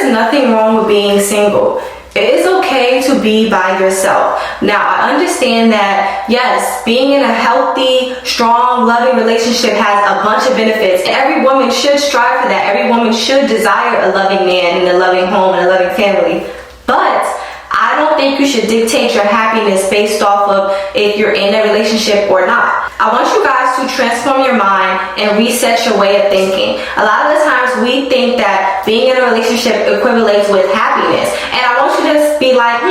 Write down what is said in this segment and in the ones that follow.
is nothing wrong with being single. It is okay to be by yourself. Now, I understand that, yes, being in a healthy, strong, loving relationship has a bunch of benefits. And every woman should strive for that. Every woman should desire a loving man and a loving home and a loving family. But I don't think you should dictate your happiness based off of if you're in a relationship or not. I want you guys to transform your mind and reset your way of thinking. A lot of the times we think that being in a relationship equivalates with happiness. And I want you to just be like,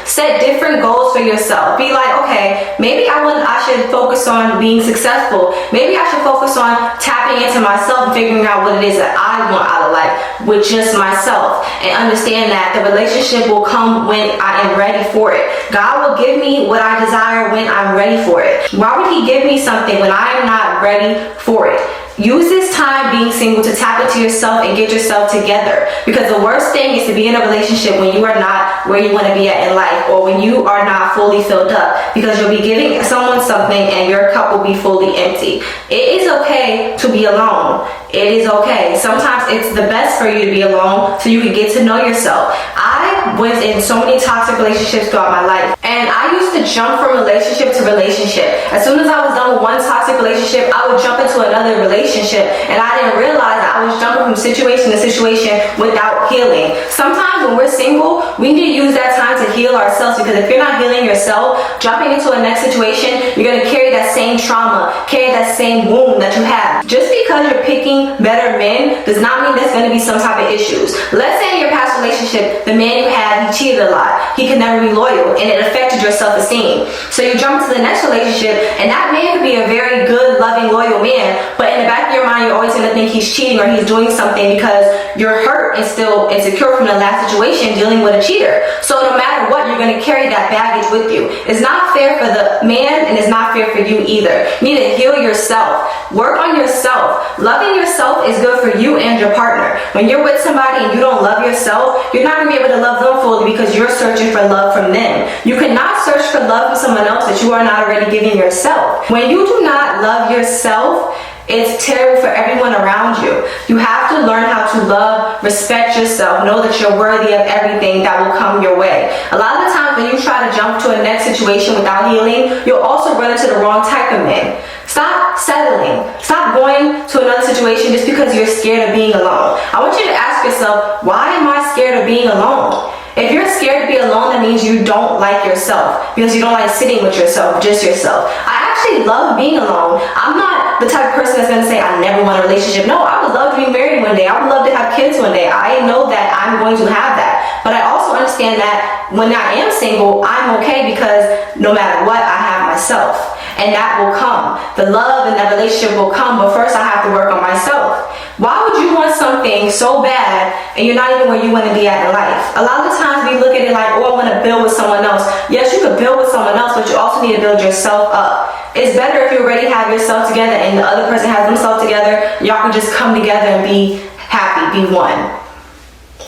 set different goals for yourself. Be like, okay, maybe I should focus on being successful. Maybe I should focus on tapping into myself and figuring out what it is that I want out of life with just myself. And understand that the relationship will come when I am ready for it. God will give me what I desire when I'm ready for it. Why would He give me something when I am not ready for it? Use this time being single to tap into yourself and get yourself together. Because the worst thing is to be in a relationship when you are not where you want to be at in life, or when you are not fully filled up, because you'll be giving someone something and your cup will be fully empty. It is okay to be alone. It is okay. Sometimes it's the best for you to be alone so you can get to know yourself. I was in so many toxic relationships throughout my life, and I used to jump from relationship to relationship. As soon as I was done with one toxic relationship, I would jump into another relationship, and I didn't realize that I was jumping from situation to situation without healing. Sometimes when we're single, we need to use that time to heal ourselves, because if you're not healing yourself, jumping into a next situation, you're going to carry that same trauma, carry that same wound that you have. Just because you're picking better men does not mean there's going to be some type of issues. Let's say in your past relationship, the man you had, he cheated a lot. He could never be loyal, and it affected your self-esteem. So you jump into the next relationship, and that man could be a very good, loving, loyal man, but in the back of your mind, you're always going to think he's cheating or he's doing something because you're hurt and still insecure from the last situation dealing with a cheater. So no matter what, you're going to carry that baggage with you. It's not fair for the man, and it's not fair for you either. You need to heal yourself. Work on yourself. Loving yourself is good for you and your partner. When you're with somebody and you don't love yourself, you're not going to be able to love them fully because you're searching for love from them. You cannot search for love from someone else that you are not already giving yourself. When you do not love yourself, it's terrible for everyone around you. You have to learn how to love, respect yourself, know that you're worthy of everything that will come your way. A lot of the times when you try to jump to a next situation without healing, you'll also run into the wrong type of men. Stop settling. Stop going to another situation just because you're scared of being alone. I want you to ask yourself, why am I scared of being alone? If you're scared to be alone, that means you don't like yourself, because you don't like sitting with yourself, just yourself. I actually love being alone. I'm not the type of person that's going to say, I never want a relationship. No, I would love to be married one day. I would love to have kids one day. I know that I'm going to have that. But I also understand that when I am single, I'm okay, because no matter what, I have myself. And that will come. The love and that relationship will come, but first I have to work on myself. Why would you want something so bad and you're not even where you want to be at in life? A lot of the times we look at it like, oh, I want to build with someone else. Yes, you could build with someone else, but you also need to build yourself up. It's better if you already have yourself together and the other person has themselves together. Y'all can just come together and be happy, be one.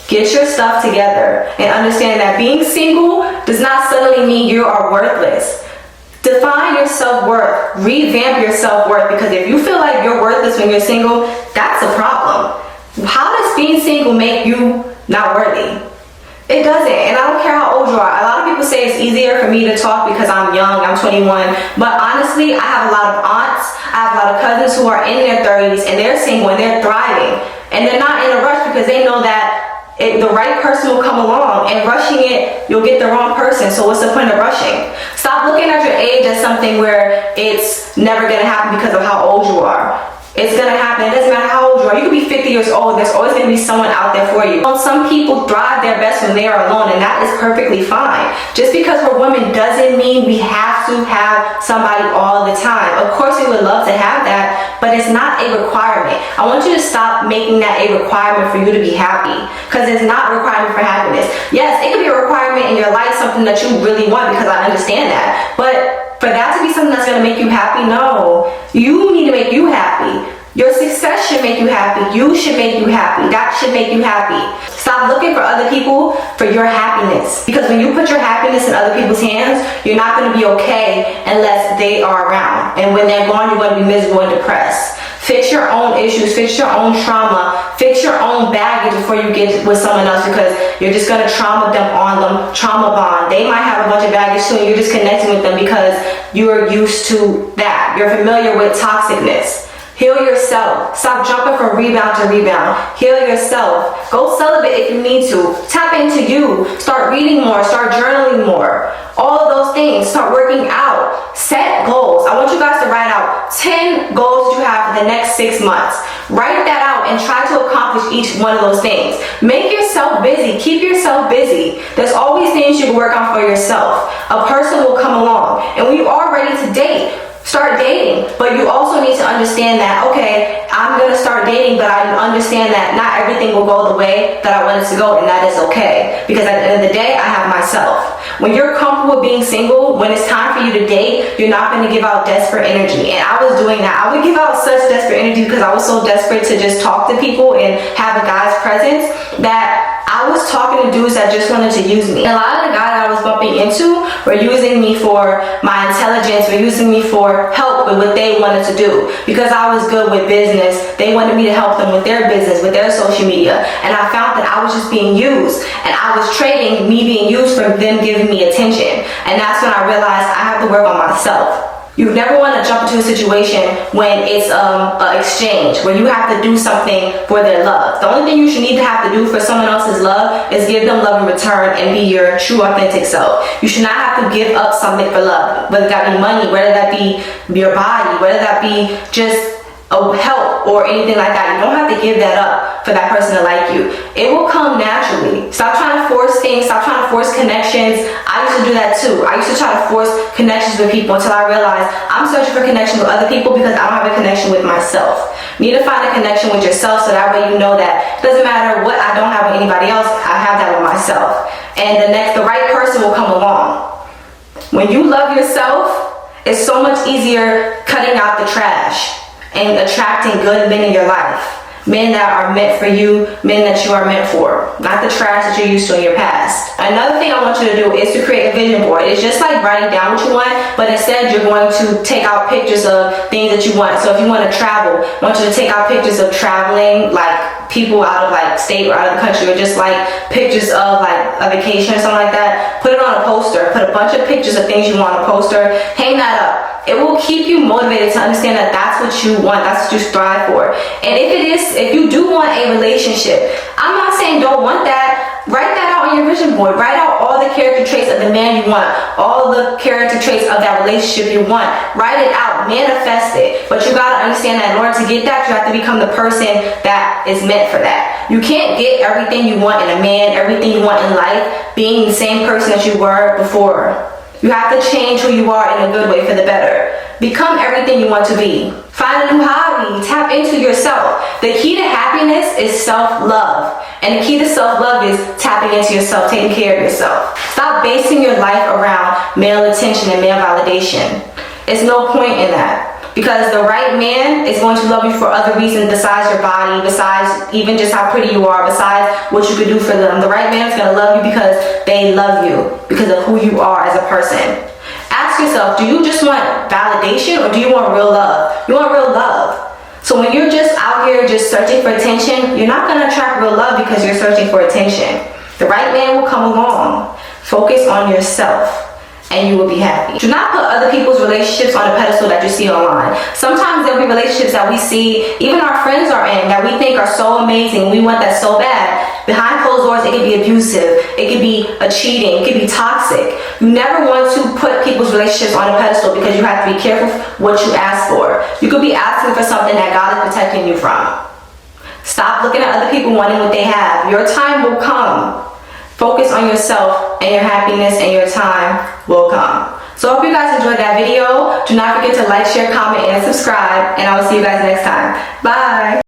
Get your stuff together and understand that being single does not suddenly mean you are worthless. Define your self-worth. Revamp your self-worth, because if you feel like you're worthless when you're single, that's a problem. How does being single make you not worthy? It doesn't, and I don't care how old you are. A lot of people say it's easier for me to talk because I'm young, I'm 21, but honestly, I have a lot of aunts, I have a lot of cousins who are in their 30s and they're single and they're thriving, and they're not in a rush because they know that the right person will come along, and rushing it, you'll get the wrong person. So what's the point of rushing? Stop looking at your age as something where it's never going to happen because of how old you are. It's going to happen. It doesn't matter how old you are. You could be 50 years old. There's always going to be someone out there for you. Some people thrive their best when they are alone, and that is perfectly fine. Just because we're women doesn't mean we have to have somebody all the time. Of course, we would love to have that, but it's not a requirement. I want you to stop making that a requirement for you to be happy, because it's not a requirement for happiness. Yes, it could be a requirement in your life, something that you really want, because I understand that. But for that to be something that's going to make you happy, no. You need to make you happy. Your success should make you happy. You should make you happy. That should make you happy. Stop looking for other people for your happiness. Because when you put your happiness in other people's hands, you're not going to be okay unless they are around. And when they're gone, you're going to be miserable and depressed. Fix your own issues, fix your own trauma, fix your own baggage before you get with someone else, because you're just going to trauma dump on them, trauma bond. They might have a bunch of baggage too, and you're just connecting with them because you're used to that. You're familiar with toxicness. Heal yourself. Stop jumping from rebound to rebound. Heal yourself. Go celibate if you need to. Tap into you. Start reading more. Start journaling more. All of those things. Start working out. Set goals. I want you guys to write out 10 goals that you have for the next 6 months. Write that out and try to accomplish each one of those things. Make yourself busy. Keep yourself busy. There's always things you can work on for yourself. A person will come along. And when you are ready to date, start dating. But you also need to understand that, okay, I'm going to start dating, but I understand that not everything will go the way that I want it to go, and that is okay. Because at the end of the day, I have myself. When you're comfortable being single, when it's time for you to date, you're not going to give out desperate energy. And I was doing that. I would give out such desperate energy because I was so desperate to just talk to people and have a guy's presence that I was talking to dudes that just wanted to use me. And a lot of the guys I was bumping into were using me for my intelligence, were using me for help with what they wanted to do. Because I was good with business, they wanted me to help them with their business, with their social media. And I found that I was just being used. And I was trading me being used for them giving me attention. And that's when I realized I have to work on myself. You never want to jump into a situation when it's an exchange, where you have to do something for their love. The only thing you should need to have to do for someone else's love is give them love in return and be your true authentic self. You should not have to give up something for love, whether that be money, whether that be your body, whether that be just help or anything like that. You don't have to give that up for that person to like you. It will come naturally. Stop trying to force things. Stop trying to force connections. I used to do that too. I used to try to force connections with people until I realized I'm searching for connection with other people because I don't have a connection with myself. You need to find a connection with yourself, so that way you know that it doesn't matter what I don't have with anybody else, I have that with myself. And the right person will come along. When you love yourself, it's so much easier cutting out the trash and attracting good men in your life. Men that are meant for you, men that you are meant for, not the trash that you're used to in your past. Another thing I want you to do is to create a vision board. It's just like writing down what you want, but instead you're going to take out pictures of things that you want. So if you want to travel, I want you to take out pictures of traveling, like people out of like state or out of the country, or just like pictures of like a vacation or something like that. Put it on a poster. Put a bunch of pictures of things you want on a poster. Hang that up. It will keep you motivated to understand that that's what you want, that's what you strive for. And if you do want a relationship, I'm not saying don't want that. Write that out on your vision board. Write out all the character traits of the man you want, all the character traits of that relationship you want. Write it out, manifest it. But you gotta understand that in order to get that, you have to become the person that is meant for that. You can't get everything you want in a man, everything you want in life, being the same person that you were before. You have to change who you are in a good way for the better. Become everything you want to be. Find a new hobby. Tap into yourself. The key to happiness is self-love. And the key to self-love is tapping into yourself, taking care of yourself. Stop basing your life around male attention and male validation. There's no point in that. Because the right man is going to love you for other reasons besides your body, besides even just how pretty you are, besides what you could do for them. The right man is going to love you because they love you, because of who you are as a person. Ask yourself, do you just want validation or do you want real love? You want real love. So when you're just out here just searching for attention, you're not going to attract real love because you're searching for attention. The right man will come along. Focus on yourself, and you will be happy. Do not put other people's relationships on a pedestal that you see online. Sometimes there'll be relationships that we see, even our friends are in, that we think are so amazing. We want that so bad. Behind closed doors, it could be abusive. It could be cheating. It could be toxic. You never want to put people's relationships on a pedestal because you have to be careful what you ask for. You could be asking for something that God is protecting you from. Stop looking at other people wanting what they have. Your time will come. Focus on yourself, and your happiness and your time will come. So I hope you guys enjoyed that video. Do not forget to like, share, comment, and subscribe. And I will see you guys next time. Bye.